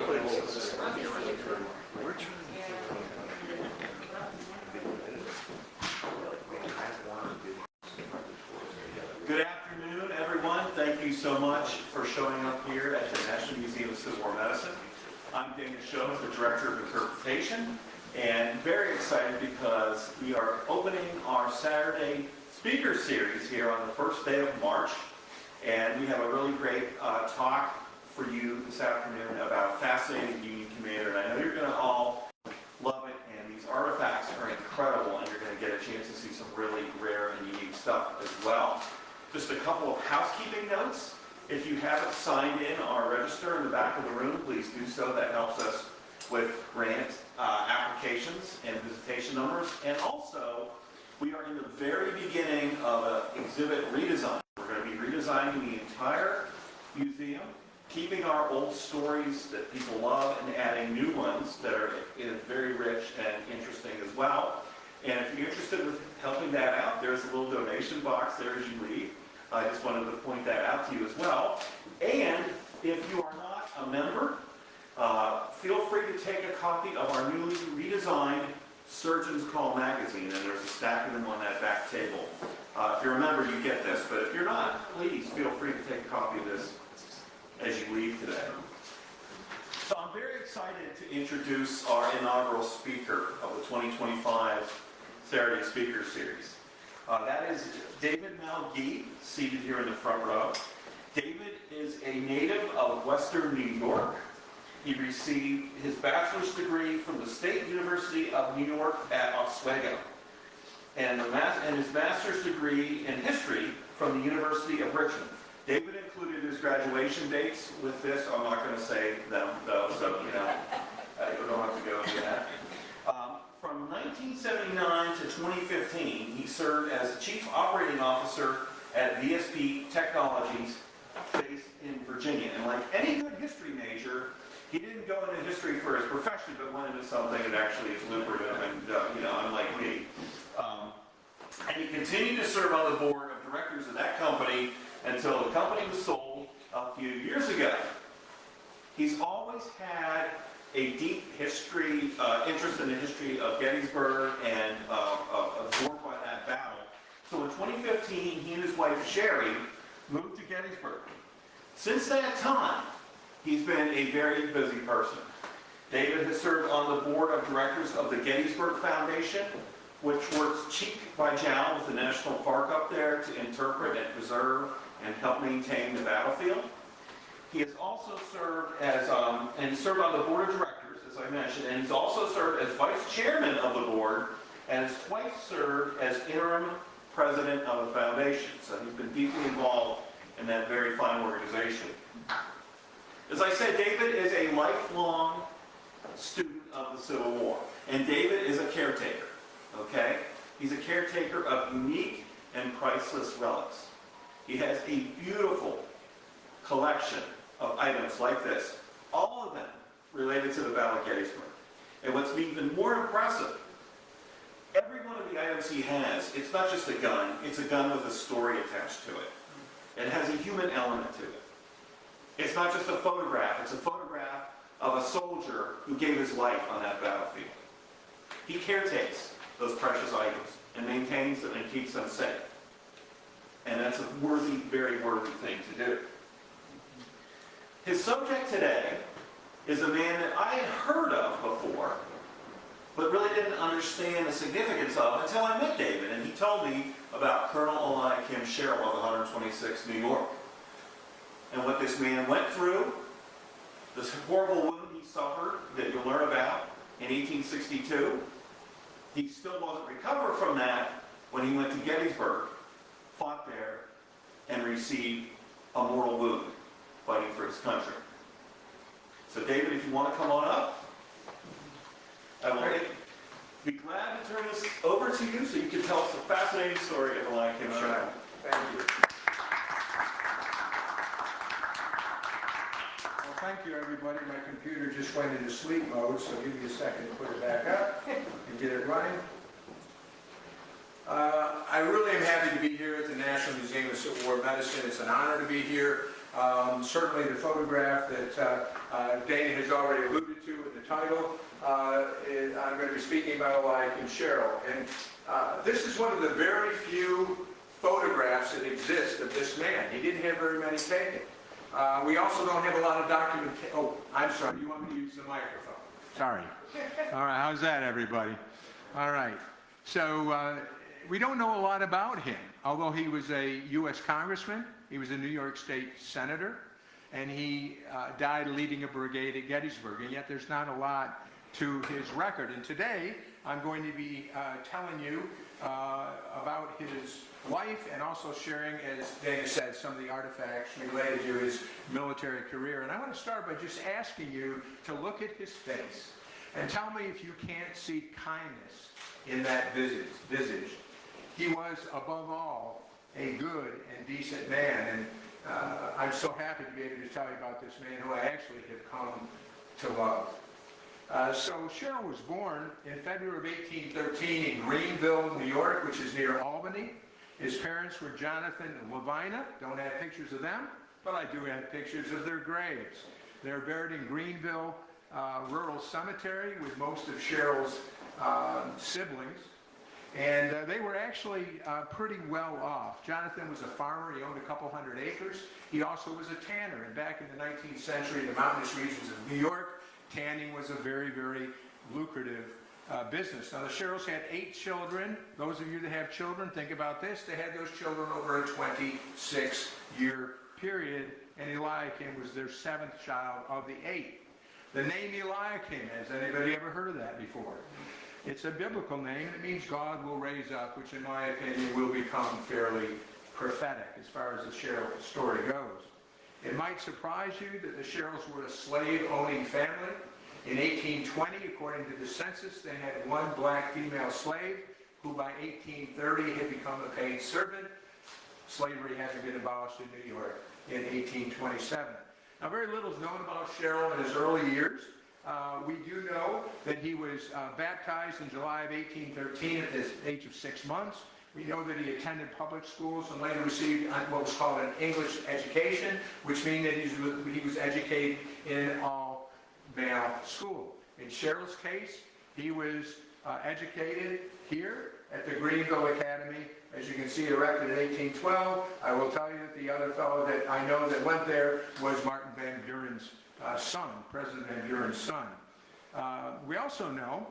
Good afternoon, everyone. Thank you so much for showing up here at the National Museum of Civil War Medicine. I'm Dana Schoen, the Director of Interpretation, and very excited because we are opening our Saturday speaker series here on the first day of March, and we have a really great talk for you this afternoon about fascinating Union Commander, and I know you're going to all love it, and these artifacts are incredible, and you're going to get a chance to see some really rare and unique stuff as well. Just a couple of housekeeping notes. If you haven't signed in our register in the back of the room, please do so. That helps us with grant applications and visitation numbers. And also, we are in the very beginning of an exhibit redesign. We're going to be redesigning the entire museum, keeping our old stories that people love and adding new ones that are very rich and interesting as well. And if you're interested in helping that out, there's a little donation box there as you leave. I just wanted to point that out to you as well. And if you are not a member, feel free to take a copy of our newly redesigned Surgeon's Call magazine, and there's a stack of them on that back table. If you're a member, you get this, but if you're not, please feel free to take a copy of this as you leave today. So I'm very excited to introduce our inaugural speaker of the 2025 Saturday Speaker Series. That is David Malgee, seated here in the front row. David is a native of Western New York. He received his bachelor's degree from the State University of New York at Oswego, and his master's degree in history from the University of Richmond. David included his graduation dates with this. I'm not going to say them, though, so you don't have to go into that. From 1979 to 2015, he served as the Chief Operating Officer at VSP Technologies based in Virginia. And like any good history major, he didn't go into history for his profession, but went into something that actually is lucrative and, unlike me. And he continued to serve on the board of directors of that company until the company was sold a few years ago. He's always had a deep history, interest in the history of Gettysburg and absorbed by that battle. So in 2015, he and his wife Sherry moved to Gettysburg. Since that time, he's been a very busy person. David has served on the board of directors of the Gettysburg Foundation, which works cheek by jowl with the national park up there to interpret and preserve and help maintain the battlefield. He has also served as, and served on the board of directors, as I mentioned, and he's also served as vice chairman of the board, and has twice served as interim president of the foundation. So he's been deeply involved in that very fine organization. As I said, David is a lifelong student of the Civil War, and David is a caretaker, okay? He's a caretaker of unique and priceless relics. He has a beautiful collection of items like this, all of them related to the Battle of Gettysburg. And what's even more impressive, every one of the items he has, it's not just a gun, it's a gun with a story attached to it. It has a human element to it. It's not just a photograph, it's a photograph of a soldier who gave his life on that battlefield. He caretakes those precious items and maintains them and keeps them safe. And that's a worthy, very worthy thing to do. His subject today is a man that I had heard of before, but really didn't understand the significance of until I met David, and he told me about Colonel Eliakim Sherrill of the 126th New York, and what this man went through, this horrible wound he suffered that you'll learn about in 1862. He still wasn't recovered from that when he went to Gettysburg, fought there, and received a mortal wound fighting for his country. So David, if you want to come on up, I will be glad to turn this over to you so you can tell us the fascinating story of Eliakim Sherrill. Thank you. Well, thank you, everybody. My computer just went into sleep mode, so give me a second to put it back up and get it running. I really am happy to be here at the National Museum of Civil War Medicine. It's an honor to be here. Certainly the photograph that Dana has already alluded to in the title, I'm going to be speaking about Eliakim Sherrill. And this is one of the very few photographs that exist of this man. He didn't have very many taken. We also don't have a lot of documentation. Oh, I'm sorry. You want me to use the microphone? Sorry. All right. How's that, everybody? All right. So we don't know a lot about him, although he was a U.S. congressman. He was a New York State senator, and he died leading a brigade at Gettysburg. And yet there's not a lot to his record. And today I'm going to be telling you about his life and also sharing, as Dana said, some of the artifacts related to his military career. And I want to start by just asking you to look at his face and tell me if you can't see kindness in that visage. He was, above all, a good and decent man. And I'm so happy to be able to tell you about this man who I actually have come to love. So Sherrill was born in February of 1813 in Greenville, New York, which is near Albany. His parents were Jonathan and Lavina. Don't have pictures of them, but I do have pictures of their graves. They're buried in Greenville Rural Cemetery with most of Sherrill's siblings. And they were actually pretty well off. Jonathan was a farmer. He owned a couple hundred acres. He also was a tanner. And back in the 19th century, in the mountainous regions of New York, tanning was a very, very lucrative business. Now, the Sherrills had 8 children. Those of you that have children, think about this. They had those children over a 26-year period, and Eliakim was their 7th child of the 8. The name Eliakim, has anybody ever heard of that before? It's a biblical name. It means God will raise up, which in my opinion will become fairly prophetic as far as the Sherrill story goes. It might surprise you that the Sherrills were a slave-owning family. In 1820, according to the census, they had 1 black female slave who by 1830 had become a paid servant. Slavery hadn't been abolished in New York in 1827. Now, very little is known about Sherrill in his early years. We do know that he was baptized in July of 1813 at the age of 6 months. We know that he attended public schools and later received what was called an English education, which means that he was educated in an all-male school. In Sherrill's case, he was educated here at the Greenville Academy. As you can see, erected in 1812. I will tell you that the other fellow that I know that went there was Martin Van Buren's son, President Van Buren's son. We also know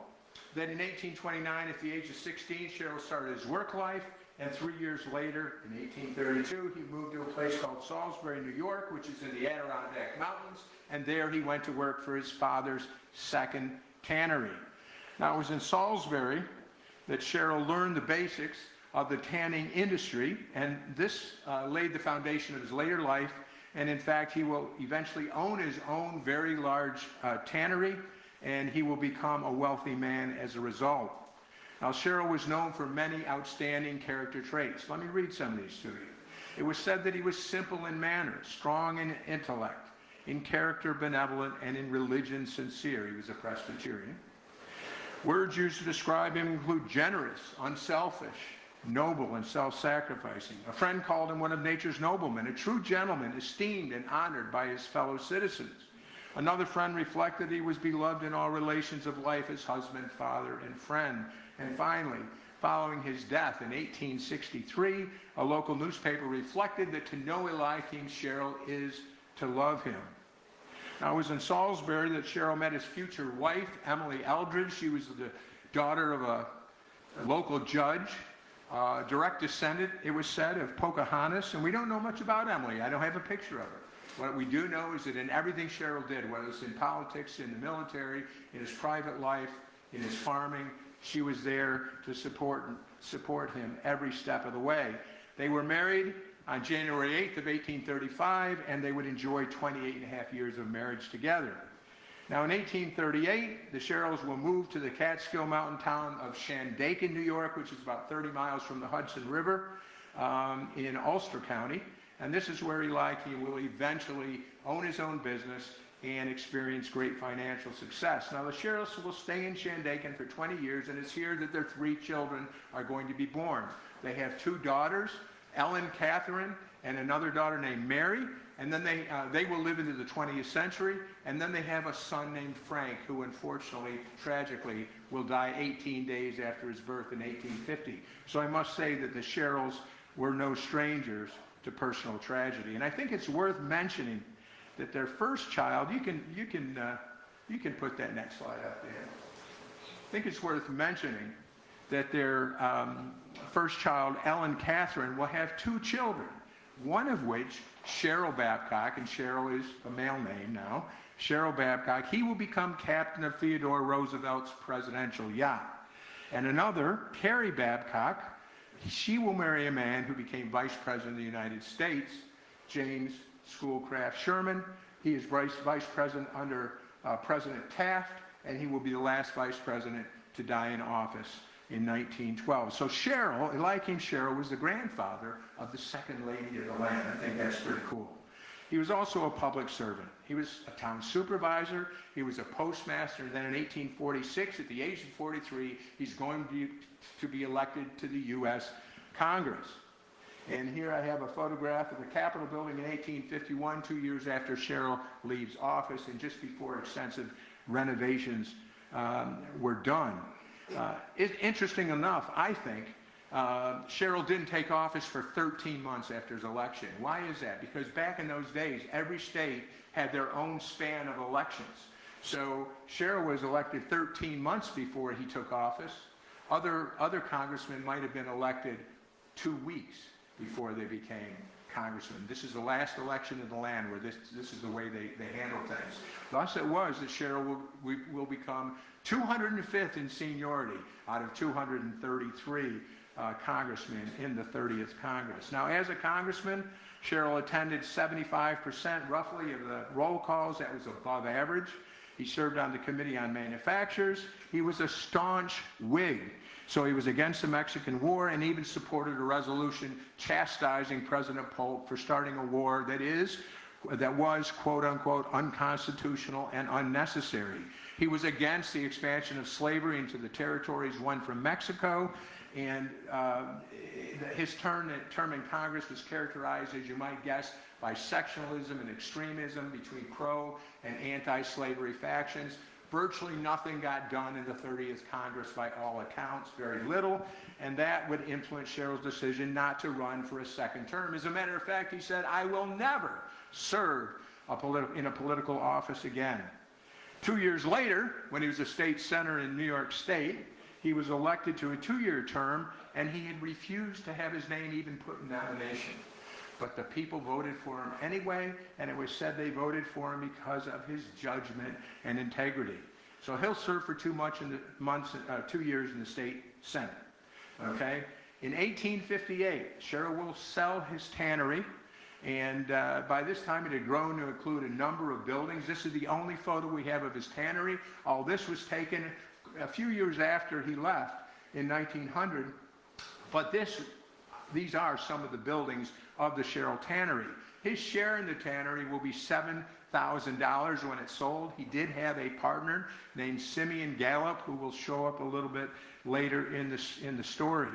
that in 1829, at the age of 16, Sherrill started his work life, and 3 years later, in 1832, he moved to a place called Salisbury, New York, which is in the Adirondack Mountains, and there he went to work for his father's second tannery. Now, it was in Salisbury that Sherrill learned the basics of the tanning industry, and this laid the foundation of his later life. And in fact, he will eventually own his own very large tannery, and he will become a wealthy man as a result. Now, Sherrill was known for many outstanding character traits. Let me read some of these to you. It was said that he was simple in manner, strong in intellect, in character benevolent, and in religion sincere. He was a Presbyterian. Words used to describe him include generous, unselfish, noble, and self-sacrificing. A friend called him one of nature's noblemen, a true gentleman, esteemed and honored by his fellow citizens. Another friend reflected he was beloved in all relations of life as husband, father, and friend. And finally, following his death in 1863, a local newspaper reflected that to know Eliakim Sherrill is to love him. Now, it was in Salisbury that Sherrill met his future wife, Emily Eldridge. She was the daughter of a local judge, direct descendant, it was said, of Pocahontas. And we don't know much about Emily. I don't have a picture of her. What we do know is that in everything Sherrill did, whether it's in politics, in the military, in his private life, in his farming, she was there to support him every step of the way. They were married on January 8th of 1835, and they would enjoy 28 and a half years of marriage together. Now, in 1838, the Sherrills will move to the Catskill mountain town of Shandaken, New York, which is about 30 miles from the Hudson River in Ulster County. And this is where Eliakim will eventually own his own business and experience great financial success. Now, the Sherrills will stay in Shandaken for 20 years, and it's here that their 3 children are going to be born. They have 2 daughters, Ellen Catherine and another daughter named Mary. and then they will live into the 20th century, and then they have a son named Frank, who unfortunately, tragically, will die 18 days after his birth in 1850. So I must say that the Sherrills were no strangers to personal tragedy. And I think it's worth mentioning that their first child, you can put that next slide up there. I think it's worth mentioning that their first child, Ellen Catherine, will have 2 children, one of which, Sherrill Babcock, and Sherrill is a male name now, Sherrill Babcock, he will become captain of Theodore Roosevelt's presidential yacht. And another, Carrie Babcock, she will marry a man who became vice president of the United States, James Schoolcraft Sherman. He is vice president under President Taft, and he will be the last vice president to die in office in 1912. So Sherrill, Eliakim Sherrill, was the grandfather of the second lady of the land. I think that's pretty cool. He was also a public servant. He was a town supervisor. He was a postmaster. And then in 1846, at the age of 43, he's going to be elected to the U.S. Congress. And here I have a photograph of the Capitol building in 1851, 2 years after Sherrill leaves office and just before extensive renovations were done. Interesting enough, I think, Sherrill didn't take office for 13 months after his election. Why is that? Because back in those days, every state had their own span of elections. So Sherrill was elected 13 months before he took office. Other congressmen might have been elected 2 weeks before they became congressmen. This is the last election of the land where this is the way they handle things. Thus it was that Sherrill will become 205th in seniority out of 233 congressmen in the 30th Congress. Now, as a congressman, Sherrill attended 75% roughly of the roll calls. That was above average. He served on the Committee on Manufactures. He was a staunch Whig. So he was against the Mexican War and even supported a resolution chastising President Polk for starting a war that was, quote unquote, unconstitutional and unnecessary. He was against the expansion of slavery into the territories won from Mexico, and his term in Congress was characterized, as you might guess, by sectionalism and extremism between pro and anti-slavery factions. Virtually nothing got done in the 30th Congress by all accounts, very little, and that would influence Sherrill's decision not to run for a second term. As a matter of fact, he said, "I will never serve in a political office again." 2 years later, when he was a state senator in New York State, he was elected to a 2-year term, and he had refused to have his name even put in nomination. But the people voted for him anyway, and it was said they voted for him because of his judgment and integrity. So he'll serve for 2 years in the state Senate. Okay? In 1858, Sherrill will sell his tannery, and by this time it had grown to include a number of buildings. This is the only photo we have of his tannery. All this was taken a few years after he left in 1900, but these are some of the buildings of the Sherrill Tannery. His share in the tannery will be $7,000 when it's sold. He did have a partner named Simeon Gallup, who will show up a little bit later in the story.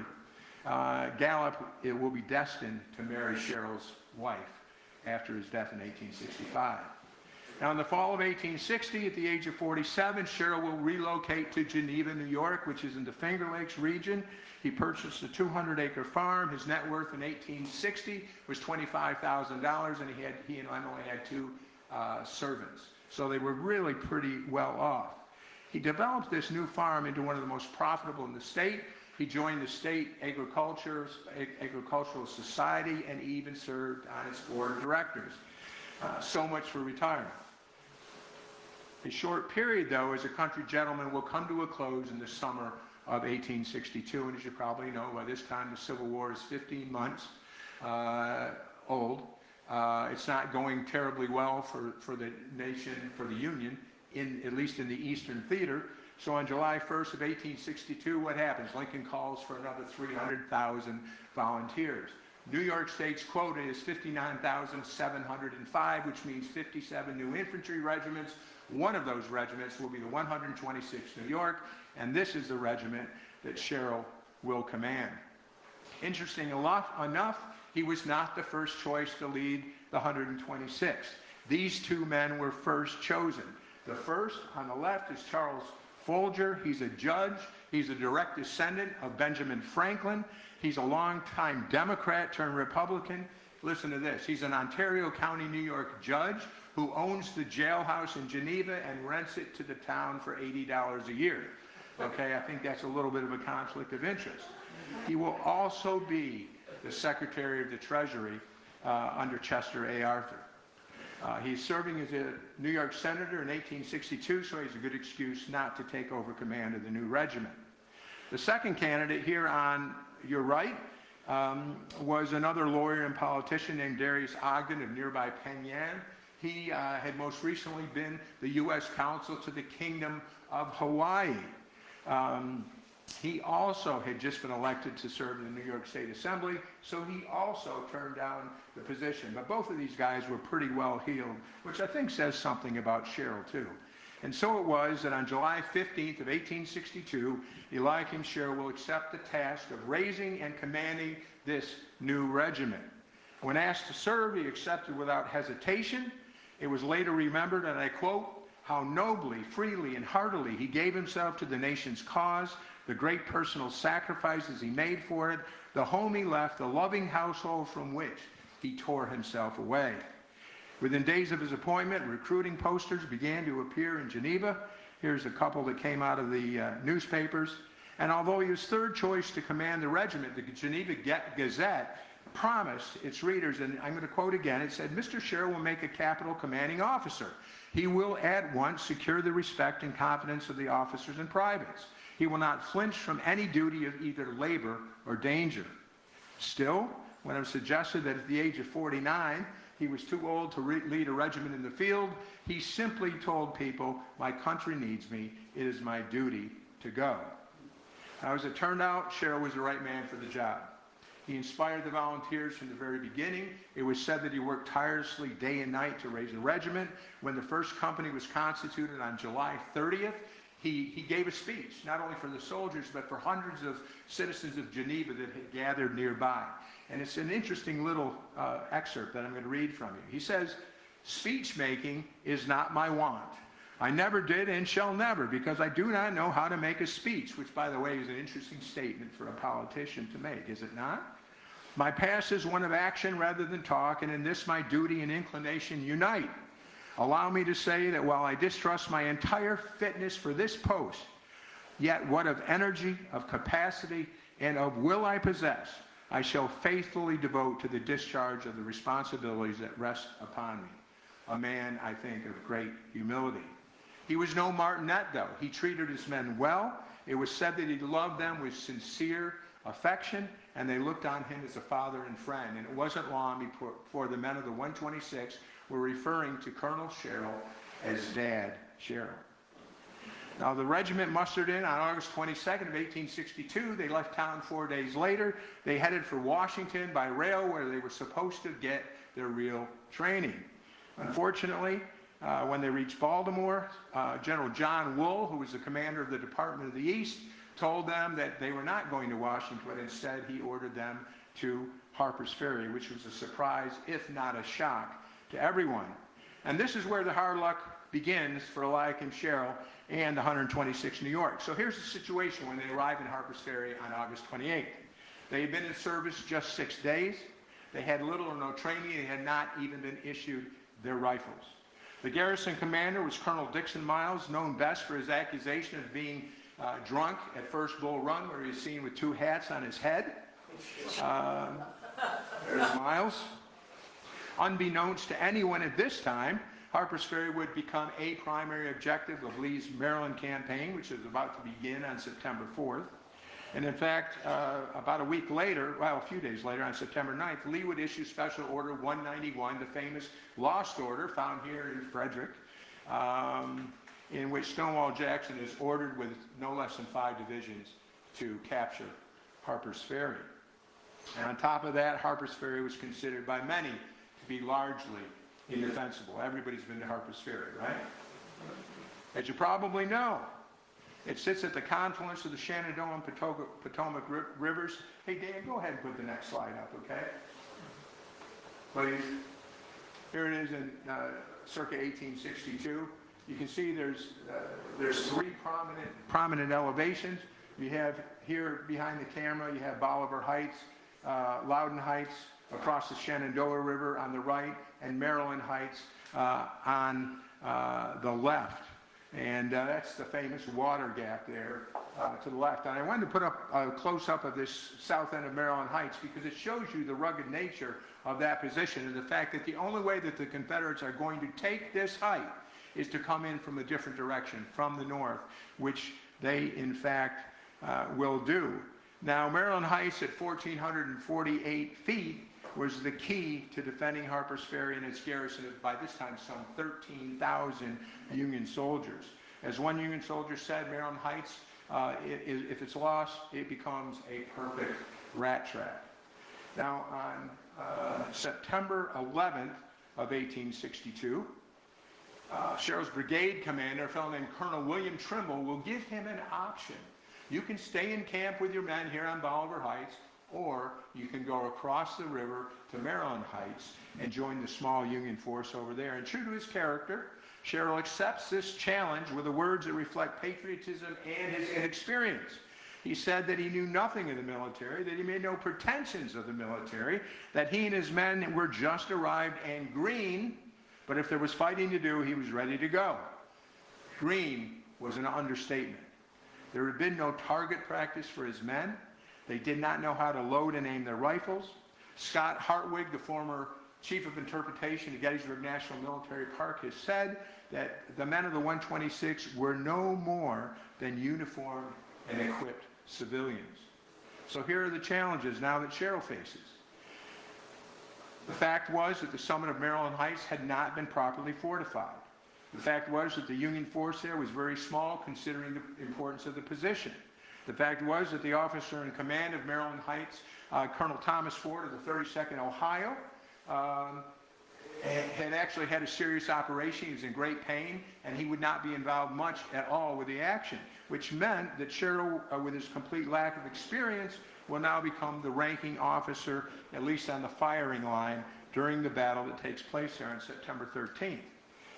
Gallup will be destined to marry Sherrill's wife after his death in 1865. Now, in the fall of 1860, at the age of 47, Sherrill will relocate to Geneva, New York, which is in the Finger Lakes region. He purchased a 200-acre farm. His net worth in 1860 was $25,000, and he and Emily had 2 servants. So they were really pretty well off. He developed this new farm into one of the most profitable in the state. He joined the state agricultural society, and he even served on its board of directors. So much for retirement. His short period, though, as a country gentleman will come to a close in the summer of 1862, and as you probably know, by this time the Civil War is 15 months old. It's not going terribly well for the nation, for the Union, at least in the Eastern Theater. So on July 1st of 1862, what happens? Lincoln calls for another 300,000 volunteers. New York State's quota is 59,705, which means 57 new infantry regiments. One of those regiments will be the 126th New York, and this is the regiment that Sherrill will command. Interesting enough, he was not the first choice to lead the 126th. These two men were first chosen. The first on the left is Charles Folger. He's a judge. He's a direct descendant of Benjamin Franklin. He's a longtime Democrat turned Republican. Listen to this. He's an Ontario County, New York judge who owns the jailhouse in Geneva and rents it to the town for $80 a year. Okay, I think that's a little bit of a conflict of interest. He will also be the Secretary of the Treasury under Chester A. Arthur. He's serving as a New York Senator in 1862, so he's a good excuse not to take over command of the new regiment. The second candidate here on your right was another lawyer and politician named Darius Ogden of nearby Penn Yan. He had most recently been the U.S. Consul to the Kingdom of Hawaii. He also had just been elected to serve in the New York State Assembly, so he also turned down the position. But both of these guys were pretty well heeled, which I think says something about Sherrill, too. And so it was that on July 15th of 1862, Eliakim Sherrill will accept the task of raising and commanding this new regiment. When asked to serve, he accepted without hesitation. It was later remembered, and I quote, how nobly, freely, and heartily he gave himself to the nation's cause, the great personal sacrifices he made for it, the home he left, the loving household from which he tore himself away. Within days of his appointment, recruiting posters began to appear in Geneva. Here's a couple that came out of the newspapers. And although he was third choice to command the regiment, the Geneva Gazette promised its readers, and I'm going to quote again, it said, Mr. Sherrill will make a capital commanding officer. He will at once secure the respect and confidence of the officers and privates. He will not flinch from any duty of either labor or danger. Still, when it was suggested that at the age of 49, he was too old to lead a regiment in the field, he simply told people, my country needs me, it is my duty to go. Now, as it turned out, Sherrill was the right man for the job. He inspired the volunteers from the very beginning. It was said that he worked tirelessly day and night to raise the regiment. When the first company was constituted on July 30th, he gave a speech, not only for the soldiers, but for hundreds of citizens of Geneva that had gathered nearby. And it's an interesting little excerpt that I'm going to read from you. He says, speech making is not my want. I never did and shall never, because I do not know how to make a speech, which, by the way, is an interesting statement for a politician to make, is it not? My past is one of action rather than talk, and in this my duty and inclination unite. Allow me to say that while I distrust my entire fitness for this post, yet what of energy, of capacity, and of will I possess, I shall faithfully devote to the discharge of the responsibilities that rest upon me. A man, I think, of great humility. He was no martinet, though. He treated his men well. It was said that he loved them with sincere affection, and they looked on him as a father and friend. And it wasn't long before the men of the 126 were referring to Colonel Sherrill as Dad Sherrill. Now, the regiment mustered in on August 22nd of 1862. They left town 4 days later. They headed for Washington by rail, where they were supposed to get their real training. Unfortunately, when they reached Baltimore, General John Wool, who was the commander of the Department of the East, told them that they were not going to Washington, but instead he ordered them to Harper's Ferry, which was a surprise, if not a shock, to everyone. And this is where the hard luck begins for Eliakim Sherrill and the 126th New York. So here's the situation when they arrived in Harper's Ferry on August 28th. They had been in service just 6 days. They had little or no training. They had not even been issued their rifles. The garrison commander was Colonel Dixon Miles, known best for his accusation of being drunk at First Bull Run, where he was seen with 2 hats on his head. There's Miles. Unbeknownst to anyone at this time, Harper's Ferry would become a primary objective of Lee's Maryland campaign, which is about to begin on September 4th. And in fact, about a week later, well, a few days later, on September 9th, Lee would issue Special Order 191, the famous lost order found here in Frederick, in which Stonewall Jackson is ordered with no less than 5 divisions to capture Harper's Ferry. And on top of that, Harper's Ferry was considered by many to be largely indefensible. Everybody's been to Harper's Ferry, right? As you probably know, it sits at the confluence of the Shenandoah and Potomac rivers. Hey, Dan, go ahead and put the next slide up, okay? please. Here it is in circa 1862. You can see there's three prominent elevations. You have here behind the camera, you have Bolivar Heights, Loudon Heights across the Shenandoah River on the right, and Maryland Heights on the left. And that's the famous water gap there to the left. And I wanted to put up a close-up of this south end of Maryland Heights because it shows you the rugged nature of that position and the fact that the only way that the Confederates are going to take this height is to come in from a different direction, from the north, which they, in fact, will do. Now, Maryland Heights at 1,448 feet was the key to defending Harper's Ferry and its garrison of, by this time, some 13,000 Union soldiers. As one Union soldier said, Maryland Heights, if it's lost, it becomes a perfect rat trap. Now, on September 11th of 1862, Sherrill's brigade commander, a fellow named Colonel William Trimble, will give him an option. You can stay in camp with your men here on Bolivar Heights, or you can go across the river to Maryland Heights and join the small Union force over there. And true to his character, Sherrill accepts this challenge with the words that reflect patriotism and his inexperience. He said that he knew nothing of the military, that he made no pretensions of the military, that he and his men were just arrived and green, but if there was fighting to do, he was ready to go. Green was an understatement. There had been no target practice for his men. They did not know how to load and aim their rifles. Scott Hartwig, the former chief of interpretation at Gettysburg National Military Park, has said that the men of the 126 were no more than uniformed and equipped civilians. So here are the challenges now that Sherrill faces. The fact was that the summit of Maryland Heights had not been properly fortified. The fact was that the Union force there was very small considering the importance of the position. The fact was that the officer in command of Maryland Heights, Colonel Thomas Ford of the 32nd Ohio, had actually had a serious operation. He was in great pain, and he would not be involved much at all with the action, which meant that Sherrill, with his complete lack of experience, will now become the ranking officer, at least on the firing line, during the battle that takes place there on September 13th.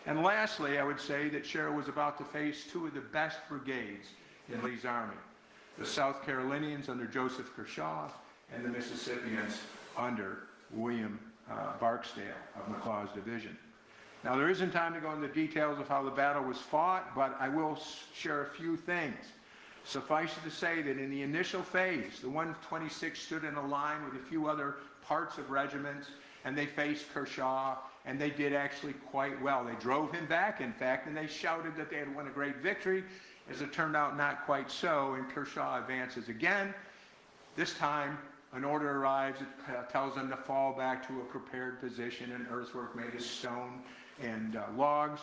And lastly, I would say that Sherrill was about to face two of the best brigades in Lee's army, the South Carolinians under Joseph Kershaw and the Mississippians under William Barksdale of McLaws' division. Now, there isn't time to go into the details of how the battle was fought, but I will share a few things. Suffice it to say that in the initial phase, the 126 stood in a line with a few other parts of regiments, and they faced Kershaw, and they did actually quite well. They drove him back, in fact, and they shouted that they had won a great victory. As it turned out, not quite so, and Kershaw advances again. This time, an order arrives that tells them to fall back to a prepared position, an earthwork made of stone and logs.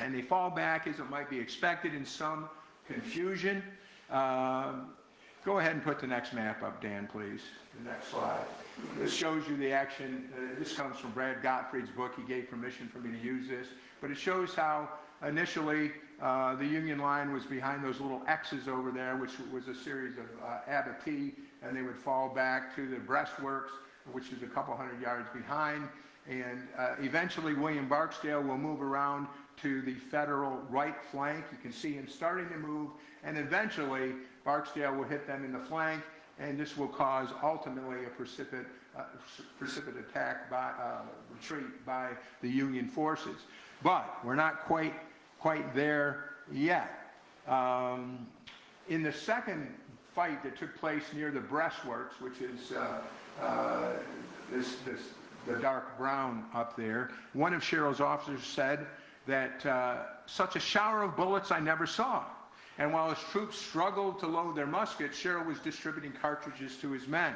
And they fall back, as it might be expected, in some confusion. Go ahead and put the next map up, Dan, please. The next slide. This shows you the action. This comes from Brad Gottfried's book. He gave permission for me to use this. But it shows how initially the Union line was behind those little X's over there, which was a series of abattis, and they would fall back to the breastworks, which is a couple hundred yards behind. And eventually William Barksdale will move around to the Federal right flank. You can see him starting to move, and eventually Barksdale will hit them in the flank, and this will cause ultimately a precipitate attack by retreat by the Union forces. But we're not quite there yet. In the second fight that took place near the breastworks, which is the dark brown up there, one of Sherrill's officers said that such a shower of bullets I never saw. And while his troops struggled to load their muskets, Sherrill was distributing cartridges to his men.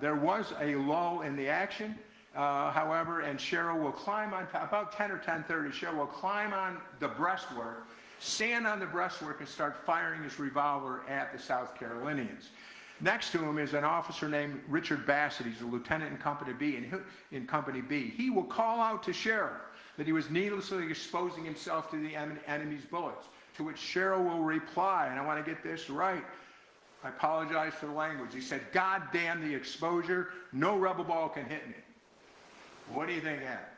There was a lull in the action, however, and Sherrill will climb on top, about 10 or 10:30, Sherrill will climb on the breastwork, stand on the breastwork, and start firing his revolver at the South Carolinians. Next to him is an officer named Richard Bassett. He's a lieutenant in Company B. He will call out to Sherrill that he was needlessly exposing himself to the enemy's bullets, to which Sherrill will reply, and I want to get this right, I apologize for the language. He said, "God damn the exposure, no rebel ball can hit me." What do you think happened?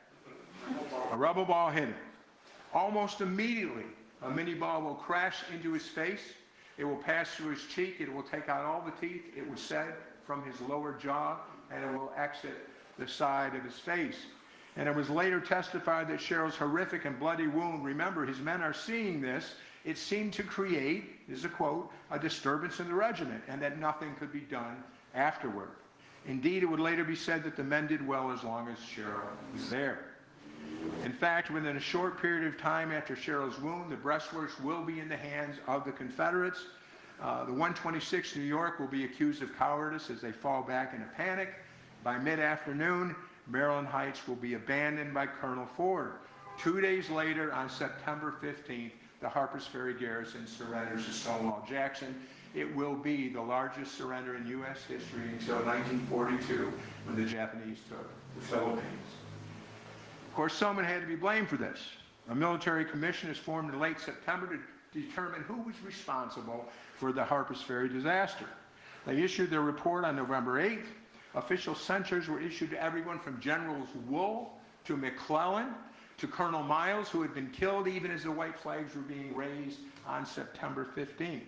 A rubber ball hit him. Almost immediately, a mini ball will crash into his face. It will pass through his cheek. It will take out all the teeth, it was said, from his lower jaw, and it will exit the side of his face. And it was later testified that Sherrill's horrific and bloody wound, remember, his men are seeing this, it seemed to create, this is a quote, a disturbance in the regiment, and that nothing could be done afterward. Indeed, it would later be said that the men did well as long as Sherrill was there. In fact, within a short period of time after Sherrill's wound, the breastworks will be in the hands of the Confederates. The 126th New York will be accused of cowardice as they fall back in a panic. By mid-afternoon, Maryland Heights will be abandoned by Colonel Ford. 2 days later, on September 15th, the Harper's Ferry garrison surrenders to Stonewall Jackson. It will be the largest surrender in U.S. history until 1942, when the Japanese took the Philippines. Of course, someone had to be blamed for this. A military commission is formed in late September to determine who was responsible for the Harper's Ferry disaster. They issued their report on November 8th. Official censures were issued to everyone from Generals Wool to McClellan to Colonel Miles, who had been killed even as the white flags were being raised on September 15th.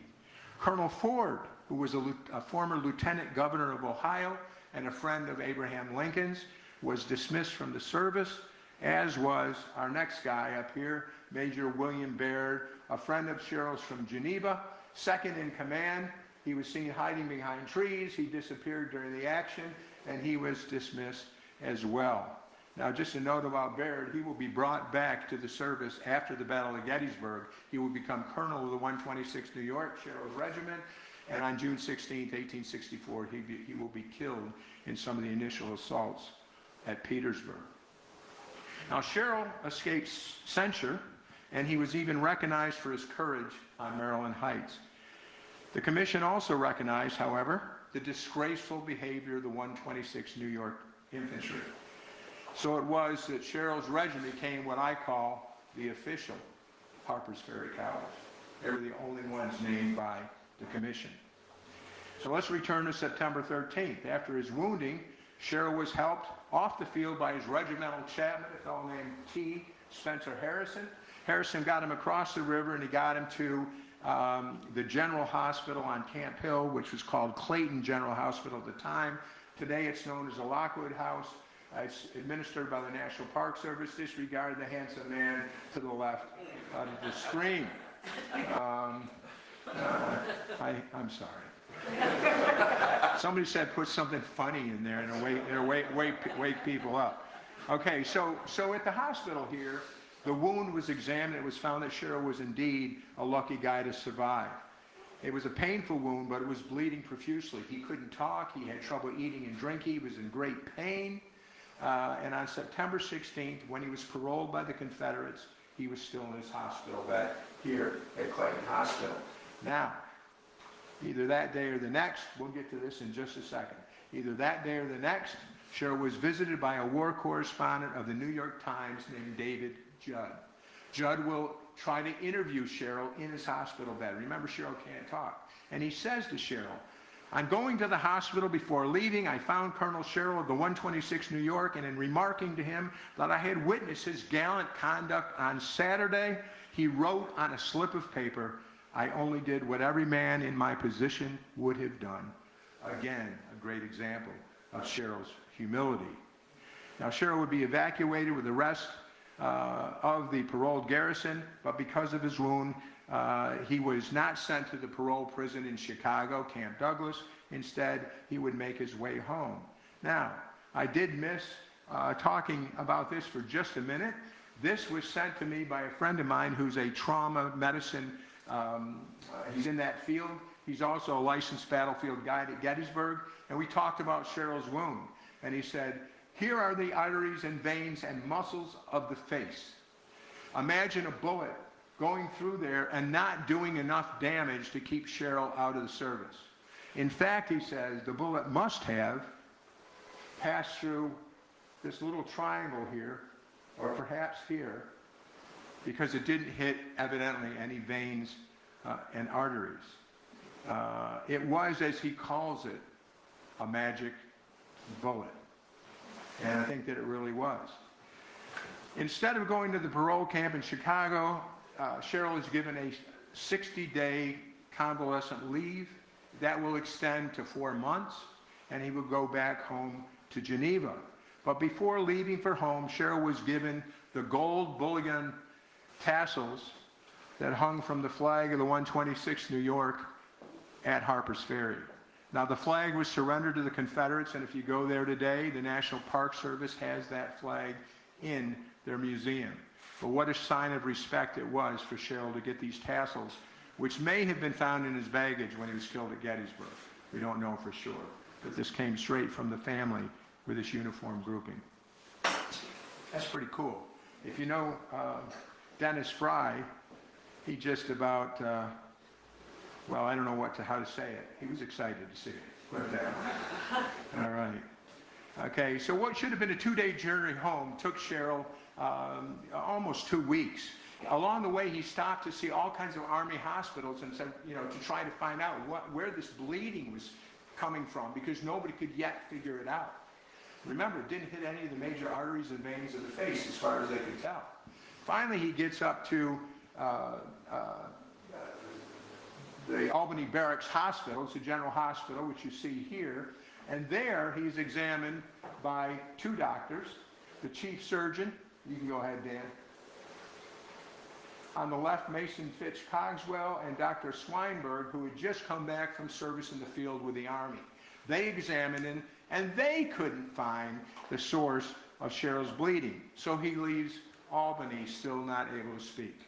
Colonel Ford, who was a former lieutenant governor of Ohio and a friend of Abraham Lincoln's, was dismissed from the service, as was our next guy up here, Major William Baird, a friend of Sherrill's from Geneva, second in command. He was seen hiding behind trees. He disappeared during the action, and he was dismissed as well. Now, just a note about Baird, he will be brought back to the service after the Battle of Gettysburg. He will become colonel of the 126th New York, Sherrill's regiment, and on June 16, 1864, he will be killed in some of the initial assaults at Petersburg. Now, Sherrill escaped censure, and he was even recognized for his courage on Maryland Heights. The commission also recognized, however, the disgraceful behavior of the 126th New York Infantry. So it was that Sherrill's regiment became what I call the official Harper's Ferry Cowards. They were the only ones named by the commission. So let's return to September 13th. After his wounding, Sherrill was helped off the field by his regimental chaplain, a fellow named T. Spencer Harrison. Harrison got him across the river, and he got him to the General Hospital on Camp Hill, which was called Clayton General Hospital at the time. Today it's known as the Lockwood House. It's administered by the National Park Service. Disregard the handsome man to the left of the screen. I'm sorry. Somebody said put something funny in there and wake people up. Okay, so at the hospital here, the wound was examined. It was found that Sherrill was indeed a lucky guy to survive. It was a painful wound, but it was bleeding profusely. He couldn't talk. He had trouble eating and drinking. He was in great pain. And on September 16th, when he was paroled by the Confederates, he was still in his hospital bed here at Clayton Hospital. Now, either that day or the next, we'll get to this in just a second, either that day or the next, Sherrill was visited by a war correspondent of the New York Times named David Judd. Judd will try to interview Sherrill in his hospital bed. Remember, Sherrill can't talk. And he says to Sherrill, "On going to the hospital before leaving, I found Colonel Sherrill of the 126th New York, and in remarking to him that I had witnessed his gallant conduct on Saturday, he wrote on a slip of paper, 'I only did what every man in my position would have done.'" Again, a great example of Sherrill's humility. Now, Sherrill would be evacuated with the rest of the paroled garrison, but because of his wound, he was not sent to the parole prison in Chicago, Camp Douglas. Instead, he would make his way home. Now, I did miss talking about this for just a minute. This was sent to me by a friend of mine who's a trauma medicine, he's in that field. He's also a licensed battlefield guide at Gettysburg, and we talked about Sherrill's wound. And he said, "Here are the arteries and veins and muscles of the face. Imagine a bullet going through there and not doing enough damage to keep Sherrill out of the service. In fact," he says, "the bullet must have passed through this little triangle here, or perhaps here, because it didn't hit, evidently, any veins and arteries." It was, as he calls it, a magic bullet. And I think that it really was. Instead of going to the parole camp in Chicago, Sherrill is given a 60-day convalescent leave. That will extend to 4 months, and he will go back home to Geneva. But before leaving for home, Sherrill was given the gold bullion tassels that hung from the flag of the 126th New York at Harper's Ferry. Now, the flag was surrendered to the Confederates, and if you go there today, the National Park Service has that flag in their museum. But what a sign of respect it was for Sherrill to get these tassels, which may have been found in his baggage when he was killed at Gettysburg. We don't know for sure. But this came straight from the family with this uniform grouping. That's pretty cool. If you know Dennis Fry, he just about, well, I don't know how to say it. He was excited to see it. Put it that way. All right. Okay, so what should have been a 2-day journey home took Sherrill almost 2 weeks. Along the way, he stopped to see all kinds of Army hospitals and said, to try to find out where this bleeding was coming from, because nobody could yet figure it out. Remember, it didn't hit any of the major arteries and veins of the face as far as they could tell. Finally, he gets up to the Albany Barracks Hospital. It's a general hospital, which you see here. And there, he's examined by 2 doctors, the chief surgeon. You can go ahead, Dan. On the left, Mason Fitch Cogswell and Dr. Swinberg, who had just come back from service in the field with the Army. They examined him, and they couldn't find the source of Sherrill's bleeding. So he leaves Albany still not able to speak.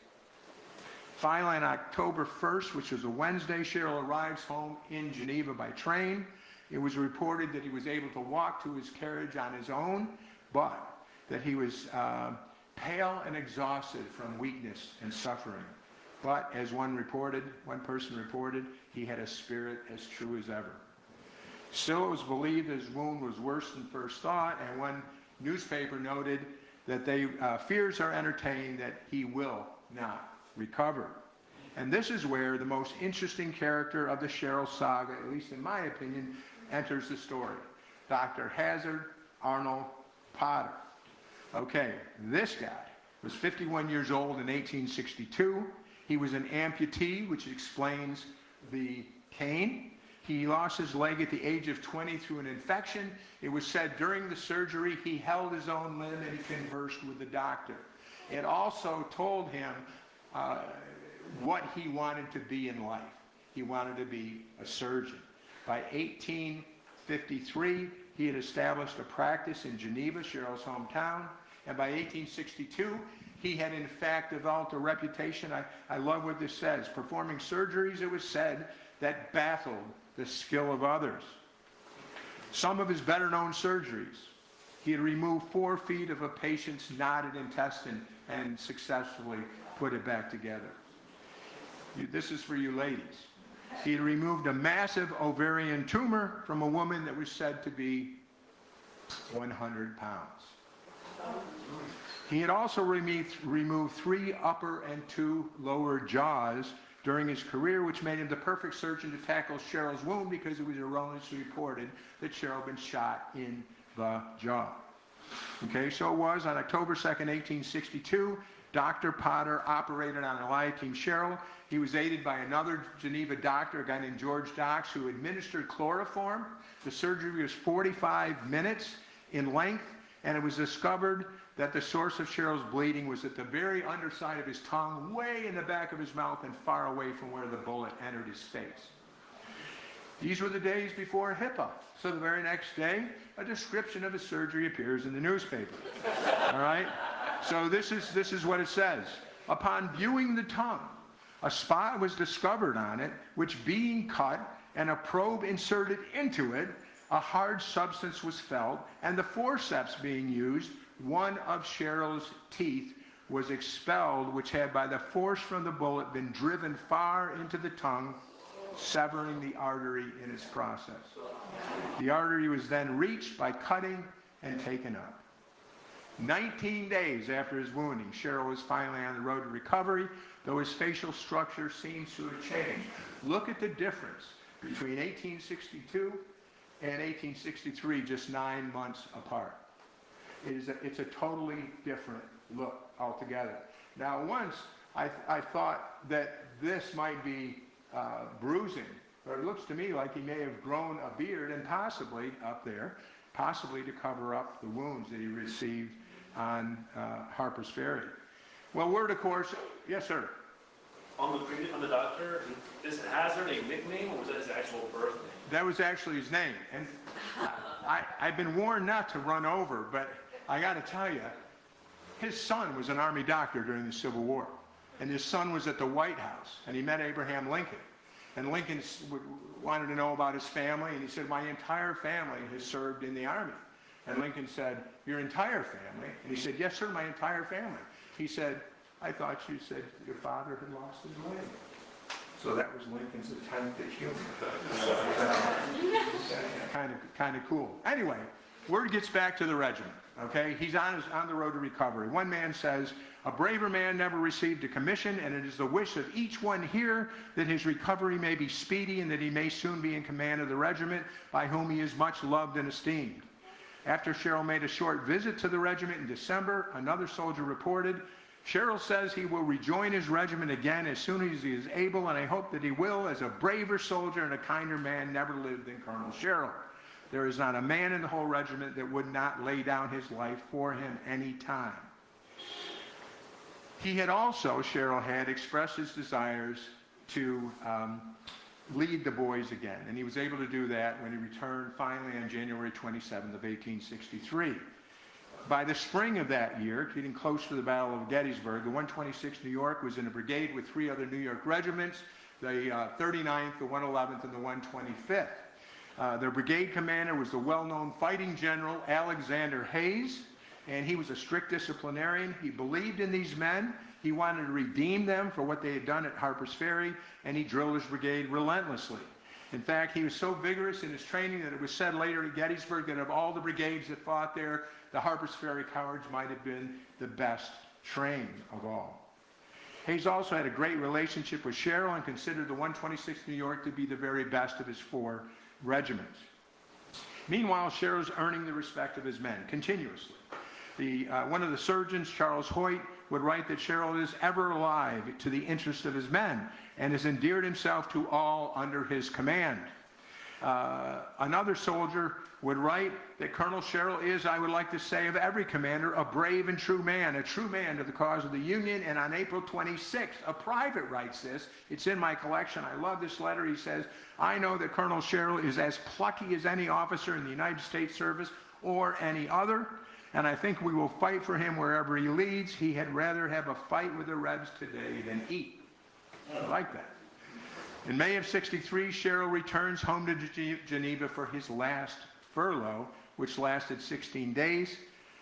Finally, on October 1st, which was a Wednesday, Sherrill arrives home in Geneva by train. It was reported that he was able to walk to his carriage on his own, but that he was pale and exhausted from weakness and suffering. But as one person reported, he had a spirit as true as ever. Still, it was believed his wound was worse than first thought, and one newspaper noted that fears are entertained that he will not recover. And this is where the most interesting character of the Sherrill saga, at least in my opinion, enters the story. Dr. Hazard Arnold Potter. Okay, this guy was 51 years old in 1862. He was an amputee, which explains the cane. He lost his leg at the age of 20 through an infection. It was said during the surgery he held his own limb and he conversed with the doctor. It also told him what he wanted to be in life. He wanted to be a surgeon. By 1853, he had established a practice in Geneva, Sherrill's hometown, and by 1862, he had in fact developed a reputation. I love what this says. Performing surgeries, it was said, that baffled the skill of others. Some of his better-known surgeries, he had removed 4 feet of a patient's knotted intestine and successfully put it back together. This is for you ladies. He had removed a massive ovarian tumor from a woman that was said to be 100 pounds. He had also removed 3 upper and 2 lower jaws during his career, which made him the perfect surgeon to tackle Sherrill's wound because it was erroneously reported that Sherrill had been shot in the jaw. Okay, so it was on October 2nd, 1862, Dr. Potter operated on Eliakim Sherrill. He was aided by another Geneva doctor, a guy named George Docks, who administered chloroform. The surgery was 45 minutes in length, and it was discovered that the source of Sherrill's bleeding was at the very underside of his tongue, way in the back of his mouth and far away from where the bullet entered his face. These were the days before HIPAA. So the very next day, a description of his surgery appears in the newspaper. All right? So this is what it says. Upon viewing the tongue, a spot was discovered on it, which being cut and a probe inserted into it, a hard substance was felt, and the forceps being used, one of Sherrill's teeth was expelled, which had by the force from the bullet been driven far into the tongue, severing the artery in its process. The artery was then reached by cutting and taken up. 19 days after his wounding, Sherrill was finally on the road to recovery, though his facial structure seems to have changed. Look at the difference between 1862 and 1863, just 9 months apart. it's a totally different look altogether. Now, once I thought that this might be bruising, but it looks to me like he may have grown a beard and possibly up there, possibly to cover up the wounds that he received on Harper's Ferry. Well, word, of course, yes, sir. On the doctor, is Hazard a nickname or was that his actual birth name? That was actually his name. And I've been warned not to run over, but I got to tell you, his son was an Army doctor during the Civil War. And his son was at the White House, and he met Abraham Lincoln. And Lincoln wanted to know about his family, and he said, my entire family has served in the Army. And Lincoln said, your entire family? And he said, yes, sir, my entire family. He said, I thought you said your father had lost his leg. So that was Lincoln's attempt at humor. Kind of cool. Anyway, word gets back to the regiment. Okay, he's on the road to recovery. One man says, a braver man never received a commission, and it is the wish of each one here that his recovery may be speedy and that he may soon be in command of the regiment, by whom he is much loved and esteemed. After Sherrill made a short visit to the regiment in December, another soldier reported, Sherrill says he will rejoin his regiment again as soon as he is able, and I hope that he will, as a braver soldier and a kinder man never lived than Colonel Sherrill. There is not a man in the whole regiment that would not lay down his life for him any time. He had also, Sherrill had, expressed his desires to lead the boys again, and he was able to do that when he returned finally on January 27th of 1863. By the spring of that year, getting close to the Battle of Gettysburg, the 126th New York was in a brigade with 3 other New York regiments, the 39th, the 111th, and the 125th. Their brigade commander was the well-known fighting general Alexander Hayes, and he was a strict disciplinarian. He believed in these men. He wanted to redeem them for what they had done at Harper's Ferry, and he drilled his brigade relentlessly. In fact, he was so vigorous in his training that it was said later at Gettysburg that of all the brigades that fought there, the Harper's Ferry Cowards might have been the best trained of all. Hayes also had a great relationship with Sherrill and considered the 126th New York to be the very best of his 4 regiments. Meanwhile, Sherrill's earning the respect of his men continuously. One of the surgeons, Charles Hoyt, would write that Sherrill is ever alive to the interest of his men and has endeared himself to all under his command. Another soldier would write that Colonel Sherrill is, I would like to say of every commander, a brave and true man, a true man to the cause of the Union. And on April 26th, a private writes this. It's in my collection. I love this letter. He says, I know that Colonel Sherrill is as plucky as any officer in the United States service or any other, and I think we will fight for him wherever he leads. He had rather have a fight with the Rebs today than eat. I like that. In May of '63, Sherrill returns home to Geneva for his last furlough, which lasted 16 days.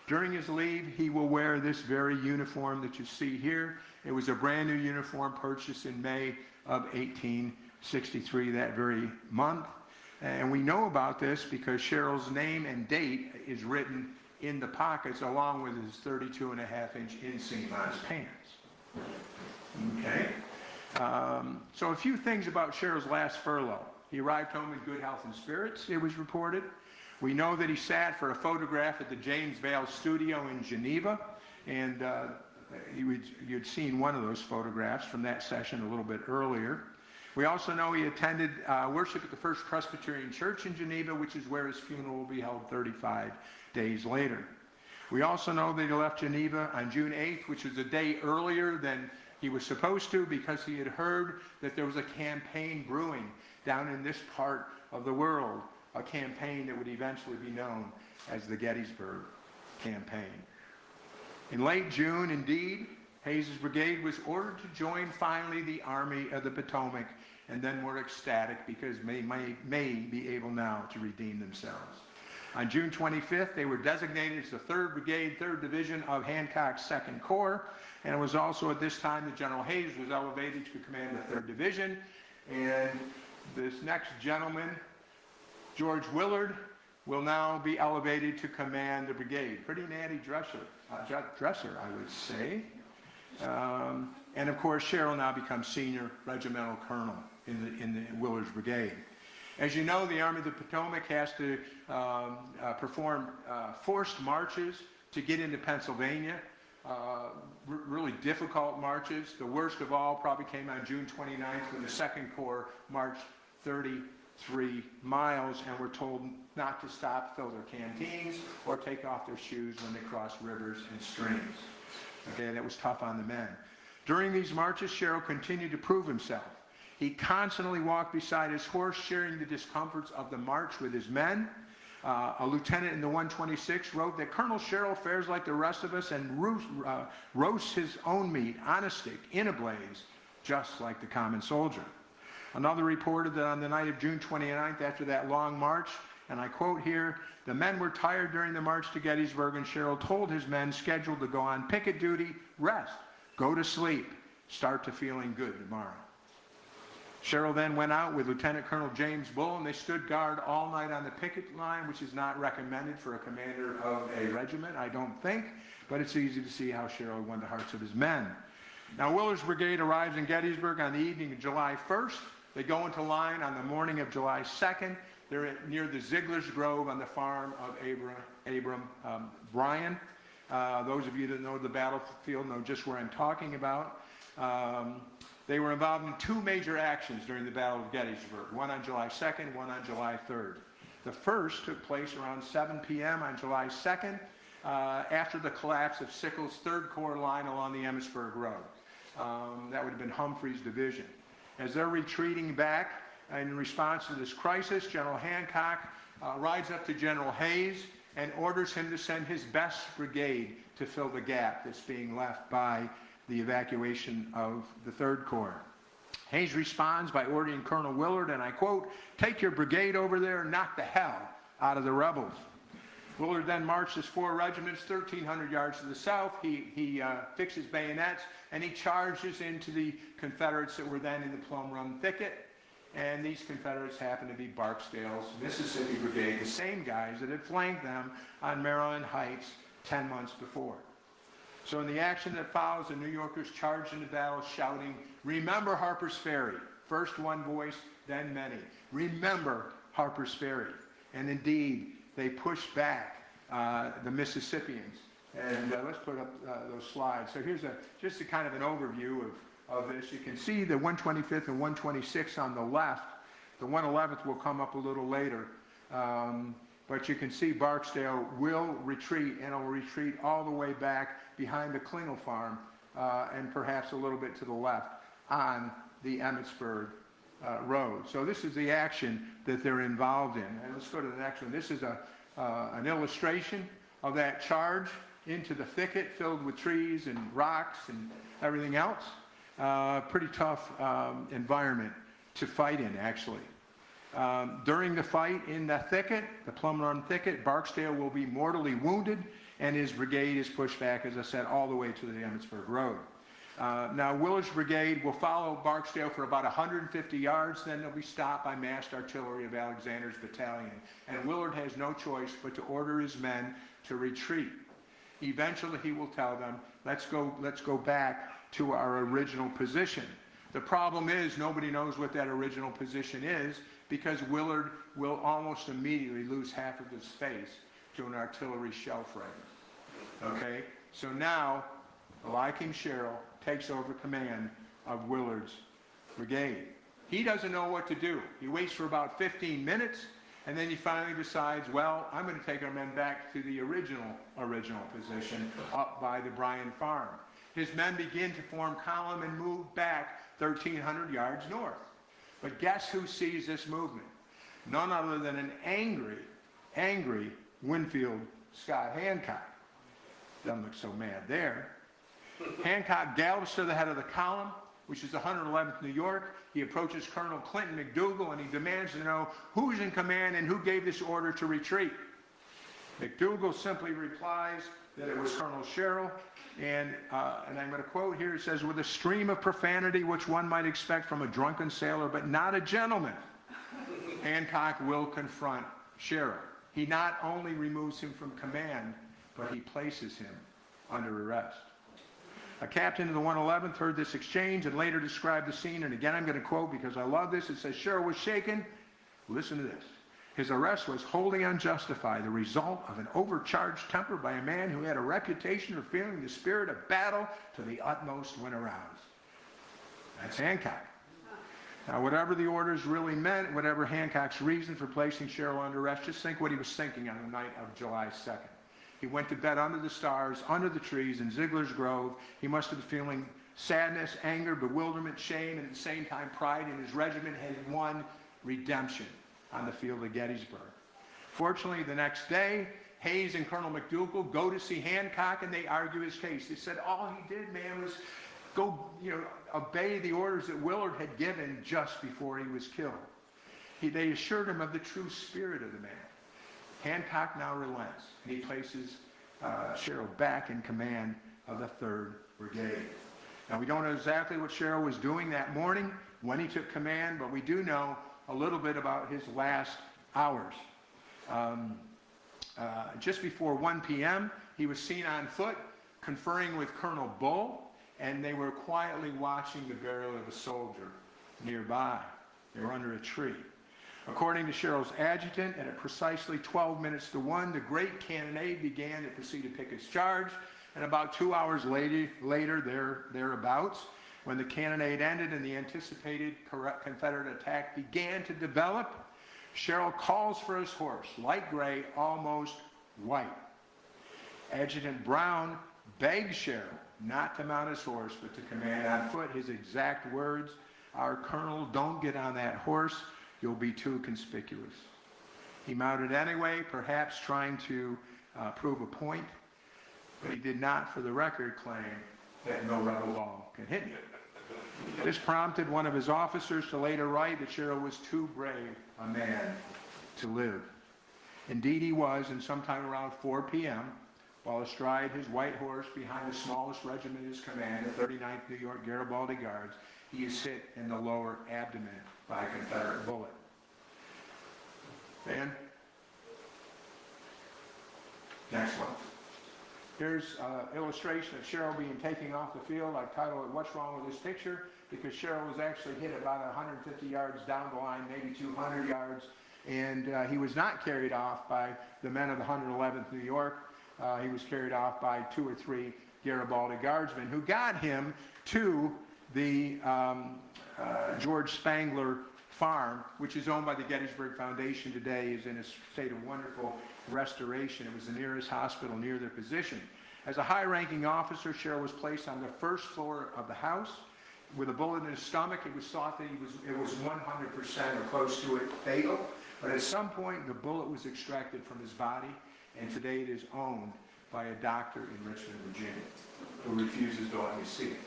During his leave, he will wear this very uniform that you see here. It was a brand new uniform purchased in May of 1863, that very month. And we know about this because Sherrill's name and date is written in the pockets along with his 32.5-inch inseam on his pants. Okay? So a few things about Sherrill's last furlough. He arrived home in good health and spirits, it was reported. We know that he sat for a photograph at the James Vale studio in Geneva, and you'd seen one of those photographs from that session a little bit earlier. We also know he attended worship at the First Presbyterian Church in Geneva, which is where his funeral will be held 35 days later. We also know that he left Geneva on June 8th, which was a day earlier than he was supposed to, because he had heard that there was a campaign brewing down in this part of the world, a campaign that would eventually be known as the Gettysburg Campaign. In late June, indeed, Hayes' brigade was ordered to join finally the Army of the Potomac, and then were ecstatic because they may be able now to redeem themselves. On June 25th, they were designated as the 3rd Brigade, 3rd Division of Hancock's 2nd Corps, and it was also at this time that General Hayes was elevated to command the 3rd Division, and this next gentleman, George Willard, will now be elevated to command the brigade. Pretty natty dresser, I would say. And of course, Sherrill now becomes senior regimental colonel in the Willard's brigade. As you know, the Army of the Potomac has to perform forced marches to get into Pennsylvania. Really difficult marches. The worst of all probably came on June 29th when the Second Corps marched 33 miles and were told not to stop, fill their canteens, or take off their shoes when they crossed rivers and streams. Okay, that was tough on the men. During these marches, Sherrill continued to prove himself. He constantly walked beside his horse, sharing the discomforts of the march with his men. A lieutenant in the 126 wrote that Colonel Sherrill fares like the rest of us and roasts his own meat on a stick, in a blaze, just like the common soldier. Another reported that on the night of June 29th, after that long march, and I quote here, the men were tired during the march to Gettysburg, and Sherrill told his men scheduled to go on picket duty, rest, go to sleep, start to feeling good tomorrow. Sherrill then went out with Lieutenant Colonel James Bull, and they stood guard all night on the picket line, which is not recommended for a commander of a regiment, I don't think, but it's easy to see how Sherrill won the hearts of his men. Now, Willard's brigade arrives in Gettysburg on the evening of July 1st. They go into line on the morning of July 2nd. They're near the Ziegler's Grove on the farm of Abram Bryan. Those of you that know the battlefield know just where I'm talking about. They were involved in two major actions during the Battle of Gettysburg, one on July 2nd, one on July 3rd. The first took place around 7 p.m. on July 2nd, after the collapse of Sickles' 3rd Corps line along the Emmitsburg Road. That would have been Humphreys' division. As they're retreating back in response to this crisis, General Hancock rides up to General Hayes and orders him to send his best brigade to fill the gap that's being left by the evacuation of the 3rd Corps. Hayes responds by ordering Colonel Willard, and I quote, "Take your brigade over there and knock the hell out of the rebels." Willard then marched his 4 regiments 1,300 yards to the south. He fixes bayonets, and he charges into the Confederates that were then in the Plum Run Thicket. And these Confederates happened to be Barksdale's Mississippi Brigade, the same guys that had flanked them on Maryland Heights 10 months before. So in the action that follows, the New Yorkers charged into battle shouting, "Remember Harper's Ferry." First one voice, then many. Remember Harper's Ferry. And indeed, they pushed back the Mississippians. And let's put up those slides. So here's just a kind of an overview of this. You can see the 125th and 126th on the left. The 111th will come up a little later. But you can see Barksdale will retreat, and it will retreat all the way back behind the Klingel farm and perhaps a little bit to the left on the Emmitsburg Road. So this is the action that they're involved in. And let's go to the next one. This is an illustration of that charge into the thicket filled with trees and rocks and everything else. Pretty tough environment to fight in, actually. During the fight in the thicket, the Plum Run Thicket, Barksdale will be mortally wounded, and his brigade is pushed back, as I said, all the way to the Emmitsburg Road. Now, Willard's brigade will follow Barksdale for about 150 yards, then they'll be stopped by massed artillery of Alexander's battalion. And Willard has no choice but to order his men to retreat. Eventually, he will tell them, let's go back to our original position. The problem is nobody knows what that original position is, because Willard will almost immediately lose half of his face to an artillery shell fragment. Okay? So now, Eliakim Sherrill takes over command of Willard's brigade. He doesn't know what to do. He waits for about 15 minutes, and then he finally decides, well, I'm going to take our men back to the original position up by the Bryan farm. His men begin to form column and move back 1,300 yards north. But guess who sees this movement? None other than an angry Winfield Scott Hancock. Doesn't look so mad there. Hancock gallops to the head of the column, which is 111th New York. He approaches Colonel Clinton McDougal, and he demands to know who's in command and who gave this order to retreat. McDougal simply replies that it was Colonel Sherrill, and I'm going to quote here, it says, "With a stream of profanity which one might expect from a drunken sailor, but not a gentleman, Hancock will confront Sherrill. He not only removes him from command, but he places him under arrest." A captain of the 111th heard this exchange and later described the scene, and again I'm going to quote because I love this. It says, "Sherrill was shaken," listen to this, His arrest was wholly unjustified, the result of an overcharged temper by a man who had a reputation for feeling the spirit of battle to the utmost when aroused. That's Hancock. Now, whatever the orders really meant, whatever Hancock's reason for placing Sherrill under arrest, just think what he was thinking on the night of July 2nd. He went to bed under the stars, under the trees in Ziegler's Grove. He must have been feeling sadness, anger, bewilderment, shame, and at the same time pride in his regiment had won redemption on the field of Gettysburg. Fortunately, the next day, Hayes and Colonel McDougal go to see Hancock and they argue his case. They said all he did, man, was go, obey the orders that Willard had given just before he was killed. They assured him of the true spirit of the man. Hancock now relents, and he places Sherrill back in command of the 3rd Brigade. Now, we don't know exactly what Sherrill was doing that morning when he took command, but we do know a little bit about his last hours. Just before 1 p.m., he was seen on foot conferring with Colonel Bull, and they were quietly watching the burial of a soldier nearby. They were under a tree. According to Sherrill's adjutant, at precisely 12 minutes to 1, the great cannonade began to precede Pickett's charge, and about 2 hours later, thereabouts, when the cannonade ended and the anticipated Confederate attack began to develop, Sherrill calls for his horse, light gray, almost white. Adjutant Brown begs Sherrill not to mount his horse, but to command on foot. His exact words are, "Colonel, don't get on that horse. You'll be too conspicuous." He mounted anyway, perhaps trying to prove a point, but he did not, for the record, claim that no rebel ball can hit you. This prompted one of his officers to later write that Sherrill was too brave a man to live. Indeed he was, and sometime around 4 p.m., while astride his white horse behind the smallest regiment in his command, the 39th New York Garibaldi Guards, he is hit in the lower abdomen by a Confederate bullet. And next one. Here's an illustration of Sherrill being taken off the field. I titled it, "What's Wrong with This Picture?" because Sherrill was actually hit about 150 yards down the line, maybe 200 yards, and he was not carried off by the men of the 111th New York. He was carried off by 2 or 3 Garibaldi Guardsmen who got him to the George Spangler Farm, which is owned by the Gettysburg Foundation today, is in a state of wonderful restoration. It was the nearest hospital near their position. As a high-ranking officer, Sherrill was placed on the first floor of the house. With a bullet in his stomach, it was thought that it was 100% or close to it fatal. But at some point, the bullet was extracted from his body, and today it is owned by a doctor in Richmond, Virginia, who refuses to let me see it.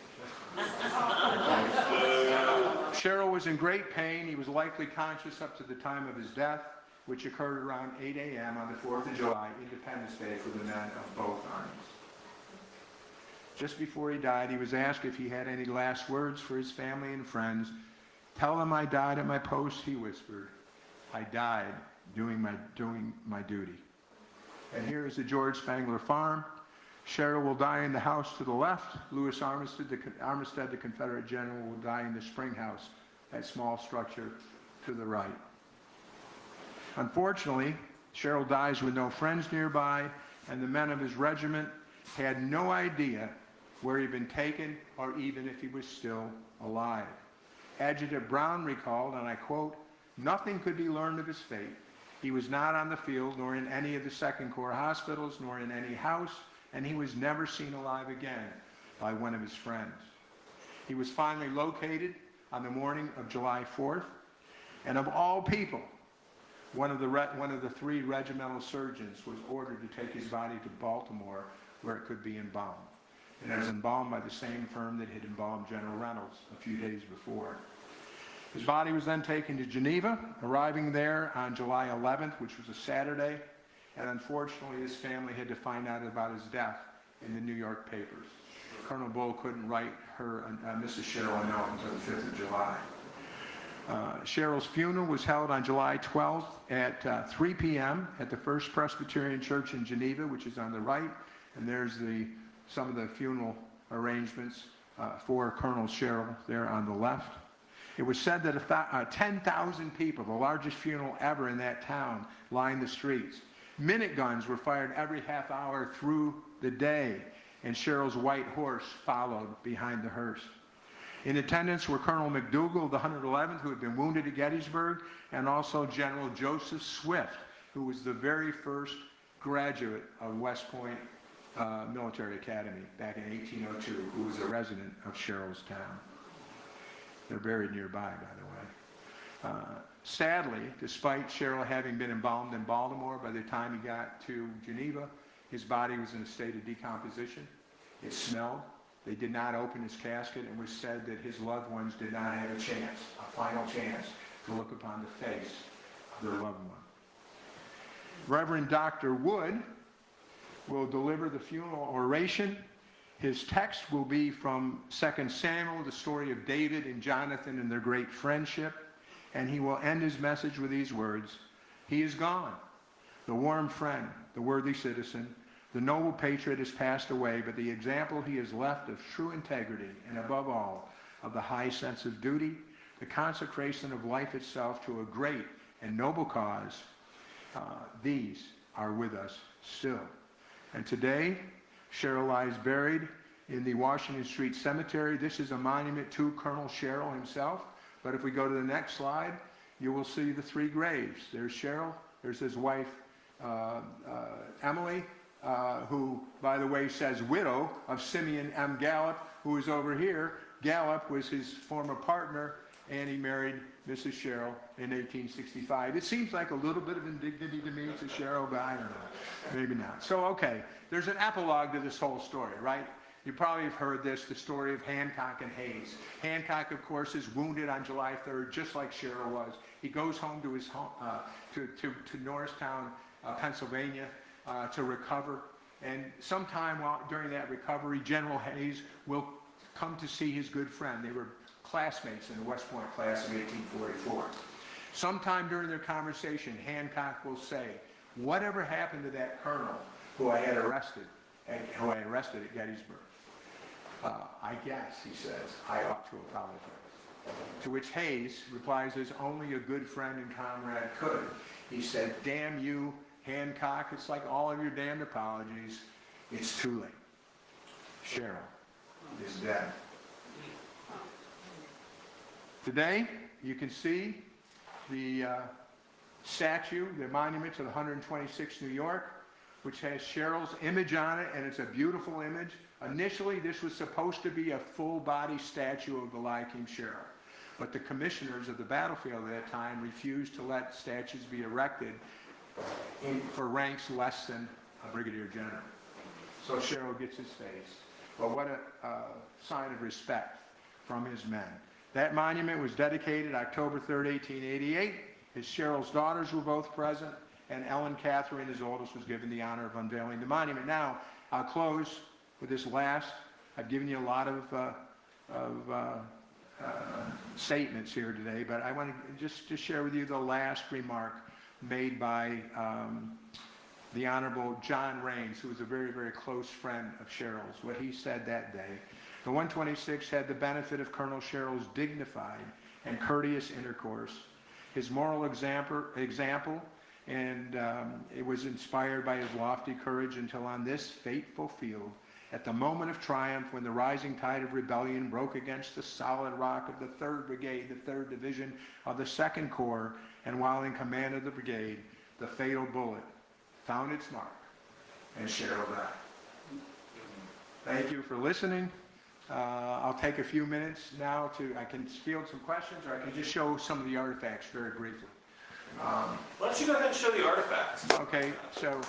Sherrill was in great pain. He was likely conscious up to the time of his death, which occurred around 8 a.m. on the 4th of July, Independence Day for the men of both armies. Just before he died, he was asked if he had any last words for his family and friends. "Tell them I died at my post," he whispered. "I died doing my duty." And here is the George Spangler Farm. Sherrill will die in the house to the left. Lewis Armistead, the Confederate general, will die in the spring house, that small structure to the right. Unfortunately, Sherrill dies with no friends nearby, and the men of his regiment had no idea where he'd been taken or even if he was still alive. Adjutant Brown recalled, and I quote, "Nothing could be learned of his fate. He was not on the field, nor in any of the Second Corps hospitals, nor in any house, and he was never seen alive again by one of his friends." He was finally located on the morning of July 4th, and of all people, one of the 3 regimental surgeons was ordered to take his body to Baltimore, where it could be embalmed. And it was embalmed by the same firm that had embalmed General Reynolds a few days before. His body was then taken to Geneva, arriving there on July 11th, which was a Saturday, and unfortunately his family had to find out about his death in the New York papers. Colonel Bull couldn't write her, Mrs. Sherrill, a note until the 5th of July. Sherrill's funeral was held on July 12th at 3 p.m. at the First Presbyterian Church in Geneva, which is on the right, and there's some of the funeral arrangements for Colonel Sherrill there on the left. It was said that 10,000 people, the largest funeral ever in that town, lined the streets. Minute guns were fired every half hour through the day, and Sherrill's white horse followed behind the hearse. In attendance were Colonel McDougal of the 111th, who had been wounded at Gettysburg, and also General Joseph Swift, who was the very first graduate of West Point Military Academy back in 1802, who was a resident of Sherrill's town. They're buried nearby, by the way. Sadly, despite Sherrill having been embalmed in Baltimore, by the time he got to Geneva, his body was in a state of decomposition. It smelled. They did not open his casket, and was said that his loved ones did not have a chance, a final chance, to look upon the face of their loved one. Reverend Dr. Wood will deliver the funeral oration. His text will be from 2 Samuel, the story of David and Jonathan and their great friendship. And he will end his message with these words: "He is gone, the warm friend, the worthy citizen, the noble patriot has passed away, but the example he has left of true integrity and above all of the high sense of duty, the consecration of life itself to a great and noble cause, these are with us still." And today, Sherrill lies buried in the Washington Street Cemetery. This is a monument to Colonel Sherrill himself. But if we go to the next slide, you will see the three graves. There's Sherrill, there's his wife, Emily, who, by the way, says widow of Simeon M. Gallup, who is over here. Gallup was his former partner, and he married Mrs. Sherrill in 1865. It seems like a little bit of indignity to me to Sherrill, but I don't know. Maybe not. So, okay, there's an epilogue to this whole story, right? You probably have heard this, the story of Hancock and Hayes. Hancock, of course, is wounded on July 3rd, just like Sherrill was. He goes home to his home, to Norristown, Pennsylvania, to recover. And sometime during that recovery, General Hayes will come to see his good friend. They were classmates in the West Point class of 1844. Sometime during their conversation, Hancock will say, "Whatever happened to that colonel who I had arrested at Gettysburg? I guess," he says, "I ought to apologize." To which Hayes replies, as only a good friend and comrade could. He said, "Damn you, Hancock, it's like all of your damned apologies. It's too late. Sherrill is dead." Today, you can see the statue, the monument to the 126th New York, which has Sherrill's image on it, and it's a beautiful image. Initially, this was supposed to be a full-body statue of Eliakim Sherrill, but the commissioners of the battlefield at that time refused to let statues be erected for ranks less than a brigadier general. So Sherrill gets his face. But what a sign of respect from his men. That monument was dedicated October 3rd, 1888. His Sherrill's daughters were both present, and Ellen Catherine, his oldest, was given the honor of unveiling the monument. Now, I'll close with this last. I've given you a lot of statements here today, but I want to just share with you the last remark made by the Honorable John Raines, who was a very, very close friend of Sherrill's, what he said that day. The 126th had the benefit of Colonel Sherrill's dignified and courteous intercourse, his moral example, and it was inspired by his lofty courage until on this fateful field, at the moment of triumph, when the rising tide of rebellion broke against the solid rock of the 3rd Brigade, the 3rd Division of the 2nd Corps, and while in command of the brigade, the fatal bullet found its mark, and Sherrill died. Thank you for listening. I'll take a few minutes now I can field some questions, or I can just show some of the artifacts very briefly. Why don't you go ahead and show the artifacts? Okay, so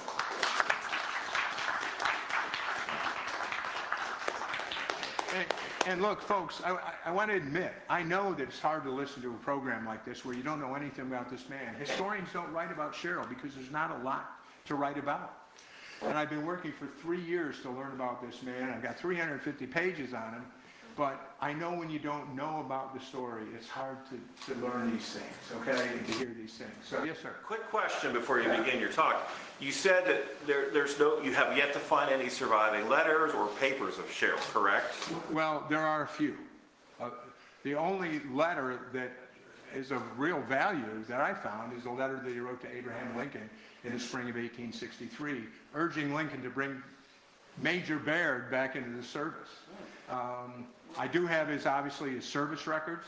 and look, folks, I want to admit, I know that it's hard to listen to a program like this where you don't know anything about this man. Historians don't write about Sherrill because there's not a lot to write about. And I've been working for 3 years to learn about this man. I've got 350 pages on him. But I know when you don't know about the story, it's hard to learn these things, okay, and to hear these things. So, yes, sir. Quick question before you begin your talk. You said that you have yet to find any surviving letters or papers of Sherrill, correct? Well, there are a few. The only letter that is of real value that I found is a letter that he wrote to Abraham Lincoln in the spring of 1863, urging Lincoln to bring Major Baird back into the service. I do have obviously his service records.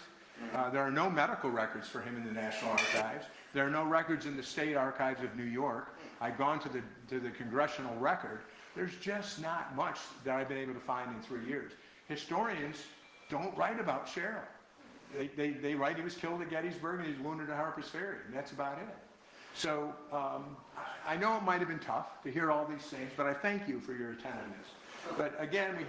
There are no medical records for him in the National Archives. There are no records in the State Archives of New York. I've gone to the Congressional Record. There's just not much that I've been able to find in 3 years. Historians don't write about Sherrill. They write he was killed at Gettysburg and he was wounded at Harper's Ferry, and that's about it. So I know it might have been tough to hear all these things, but I thank you for your attentiveness. But again, we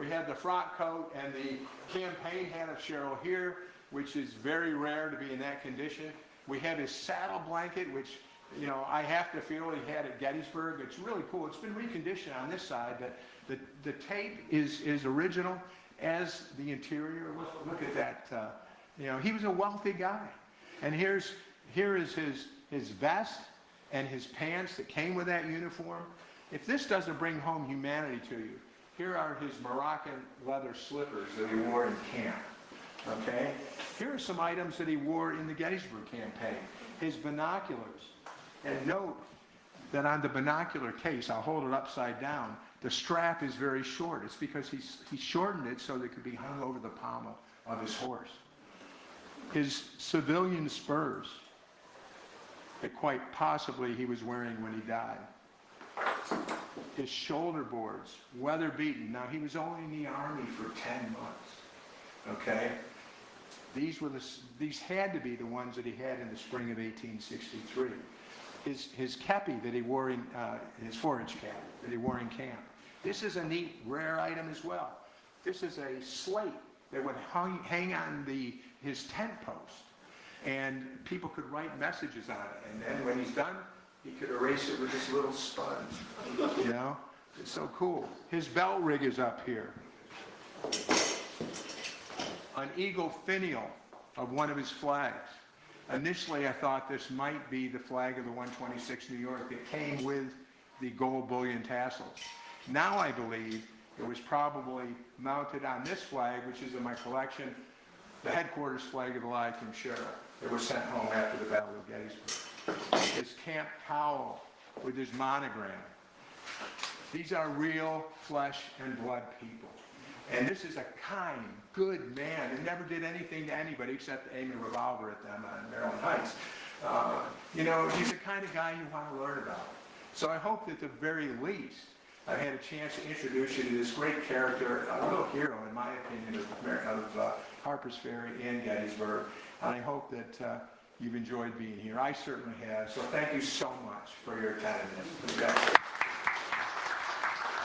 have the frock coat and the campaign hat of Sherrill here, which is very rare to be in that condition. We have his saddle blanket, which, you know, I have to feel he had at Gettysburg. It's really cool. It's been reconditioned on this side, but the tape is original as the interior. Look at that. You know, he was a wealthy guy. And here is his vest and his pants that came with that uniform. If this doesn't bring home humanity to you, here are his Moroccan leather slippers that he wore in camp. Okay? Here are some items that he wore in the Gettysburg campaign. His binoculars. And note that on the binocular case, I'll hold it upside down, the strap is very short. It's because he shortened it so that it could be hung over the pommel of his horse. His civilian spurs that quite possibly he was wearing when he died. His shoulder boards, weather beaten. Now, he was only in the Army for 10 months. Okay? These had to be the ones that he had in the spring of 1863. His kepi that he wore in, his forage cap that he wore in camp. This is a neat, rare item as well. This is a slate that would hang on his tent post. And people could write messages on it. And then when he's done, he could erase it with this little sponge. You know? It's so cool. His belt rig is up here. An eagle finial of one of his flags. Initially, I thought this might be the flag of the 126 New York that came with the gold bullion tassels. Now I believe it was probably mounted on this flag, which is in my collection, the headquarters flag of Eliakim Sherrill. It was sent home after the Battle of Gettysburg. His camp towel with his monogram. These are real flesh and blood people. And this is a kind, good man who never did anything to anybody except aim a revolver at them on Maryland Heights. You know, he's the kind of guy you want to learn about. So I hope that at the very least, I had a chance to introduce you to this great character, a real hero, in my opinion, of Harper's Ferry and Gettysburg. And I hope that you've enjoyed being here. I certainly have. So thank you so much for your attentiveness.